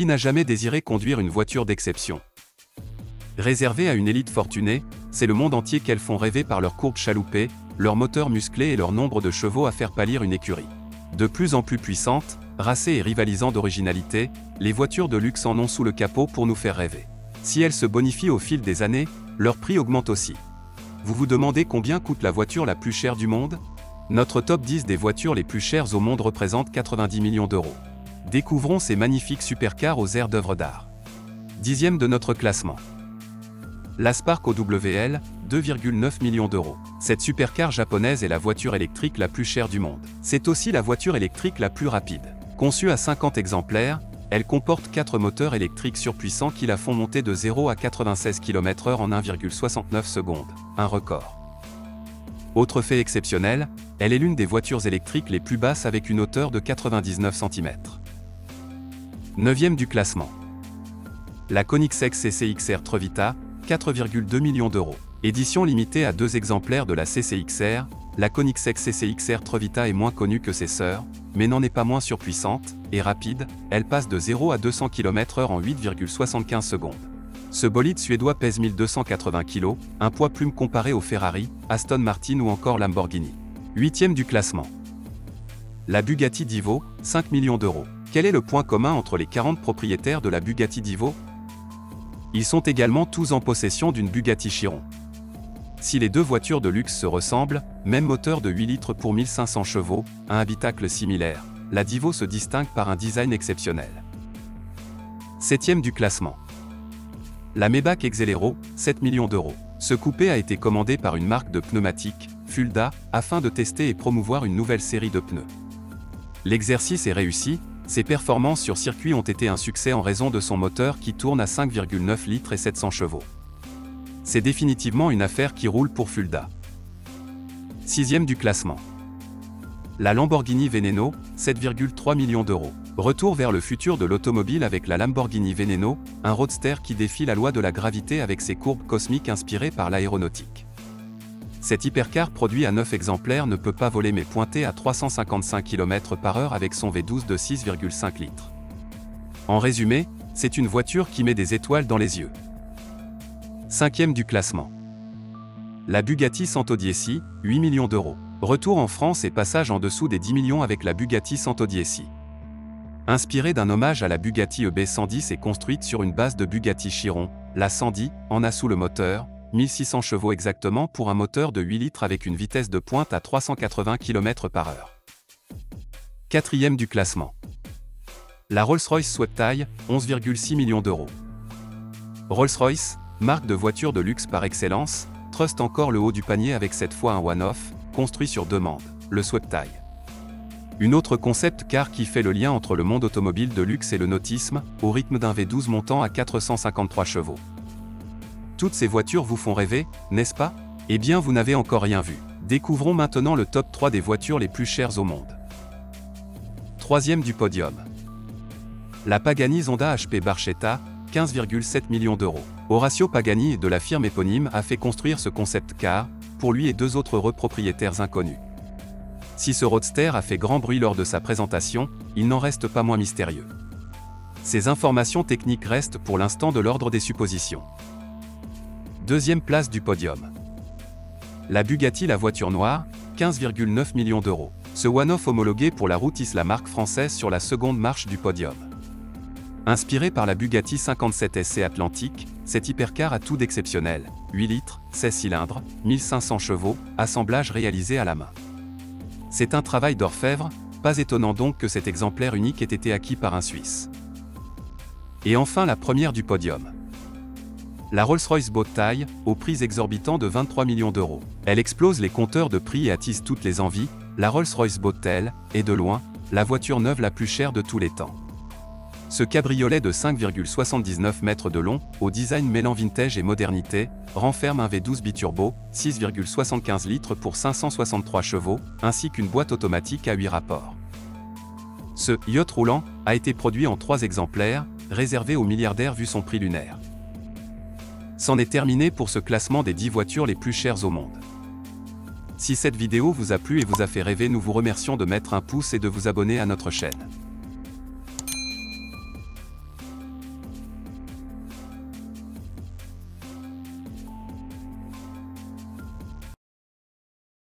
Qui n'a jamais désiré conduire une voiture d'exception? Réservée à une élite fortunée, c'est le monde entier qu'elles font rêver par leurs courbes chaloupées, leurs moteurs musclés et leur nombre de chevaux à faire pâlir une écurie. De plus en plus puissantes, racées et rivalisant d'originalité, les voitures de luxe en ont sous le capot pour nous faire rêver. Si elles se bonifient au fil des années, leur prix augmente aussi. Vous vous demandez combien coûte la voiture la plus chère du monde? Notre top 10 des voitures les plus chères au monde représente 90 millions d'euros. Découvrons ces magnifiques supercars aux airs d'œuvres d'art. 10e de notre classement. La Spark OWL, 2,9 millions d'euros. Cette supercar japonaise est la voiture électrique la plus chère du monde. C'est aussi la voiture électrique la plus rapide. Conçue à 50 exemplaires, elle comporte 4 moteurs électriques surpuissants qui la font monter de 0 à 96 km/h en 1,69 secondes, un record. Autre fait exceptionnel, elle est l'une des voitures électriques les plus basses avec une hauteur de 99 cm. 9e du classement. La Koenigsegg CCXR Trevita, 4,2 millions d'euros. Édition limitée à 2 exemplaires de la CCXR, la Koenigsegg CCXR Trevita est moins connue que ses sœurs, mais n'en est pas moins surpuissante et rapide, elle passe de 0 à 200 km/h en 8,75 secondes. Ce bolide suédois pèse 1280 kg, un poids plume comparé aux Ferrari, Aston Martin ou encore Lamborghini. 8e du classement. La Bugatti Divo, 5 millions d'euros. Quel est le point commun entre les 40 propriétaires de la Bugatti Divo? Ils sont également tous en possession d'une Bugatti Chiron. Si les deux voitures de luxe se ressemblent, même moteur de 8 litres pour 1500 chevaux, un habitacle similaire, la Divo se distingue par un design exceptionnel. 7e du classement. La Maybach Exelero, 7 millions d'euros. Ce coupé a été commandé par une marque de pneumatiques, Fulda, afin de tester et promouvoir une nouvelle série de pneus. L'exercice est réussi, ses performances sur circuit ont été un succès en raison de son moteur qui tourne à 5,9 litres et 700 chevaux. C'est définitivement une affaire qui roule pour Fulda. 6e du classement. La Lamborghini Veneno, 7,3 millions d'euros. Retour vers le futur de l'automobile avec la Lamborghini Veneno, un roadster qui défie la loi de la gravité avec ses courbes cosmiques inspirées par l'aéronautique. Cet hypercar produit à 9 exemplaires ne peut pas voler mais pointer à 355 km/h avec son V12 de 6,5 litres. En résumé, c'est une voiture qui met des étoiles dans les yeux. 5e du classement. La Bugatti Santo-Dieci, 8 millions d'euros. Retour en France et passage en dessous des 10 millions avec la Bugatti Santo-Dieci. Inspirée d'un hommage à la Bugatti EB110 et construite sur une base de Bugatti Chiron, la 110 en a sous le moteur, 1600 chevaux exactement pour un moteur de 8 litres avec une vitesse de pointe à 380 km/h. 4e du classement. La Rolls-Royce Sweptail, 11,6 millions d'euros. Rolls-Royce, marque de voiture de luxe par excellence, truste encore le haut du panier avec cette fois un one-off, construit sur demande, le Sweptail. Une autre concept car qui fait le lien entre le monde automobile de luxe et le nautisme, au rythme d'un V12 montant à 453 chevaux. Toutes ces voitures vous font rêver, n'est-ce pas? Eh bien vous n'avez encore rien vu. Découvrons maintenant le top 3 des voitures les plus chères au monde. 3e du podium. La Pagani Zonda HP Barchetta, 15,7 millions d'euros. Horacio Pagani de la firme éponyme a fait construire ce concept car, pour lui et 2 autres heureux propriétaires inconnus. Si ce roadster a fait grand bruit lors de sa présentation, il n'en reste pas moins mystérieux. Ces informations techniques restent pour l'instant de l'ordre des suppositions. 2e place du podium. La Bugatti La Voiture Noire, 15,9 millions d'euros. Ce one-off homologué pour la route hisse la marque française sur la seconde marche du podium. Inspiré par la Bugatti 57 SC Atlantique, cet hypercar a tout d'exceptionnel, 8 litres, 16 cylindres, 1500 chevaux, assemblage réalisé à la main. C'est un travail d'orfèvre, pas étonnant donc que cet exemplaire unique ait été acquis par un Suisse. Et enfin la première du podium. La Rolls-Royce Boat Taille, au prix exorbitant de 23 millions d'euros. Elle explose les compteurs de prix et attise toutes les envies, la Rolls-Royce Boat Tail est de loin, la voiture neuve la plus chère de tous les temps. Ce cabriolet de 5,79 mètres de long, au design mêlant vintage et modernité, renferme un V12 biturbo, 6,75 litres pour 563 chevaux, ainsi qu'une boîte automatique à 8 rapports. Ce « yacht roulant » a été produit en 3 exemplaires, réservé aux milliardaires vu son prix lunaire. C'en est terminé pour ce classement des 10 voitures les plus chères au monde. Si cette vidéo vous a plu et vous a fait rêver, nous vous remercions de mettre un pouce et de vous abonner à notre chaîne.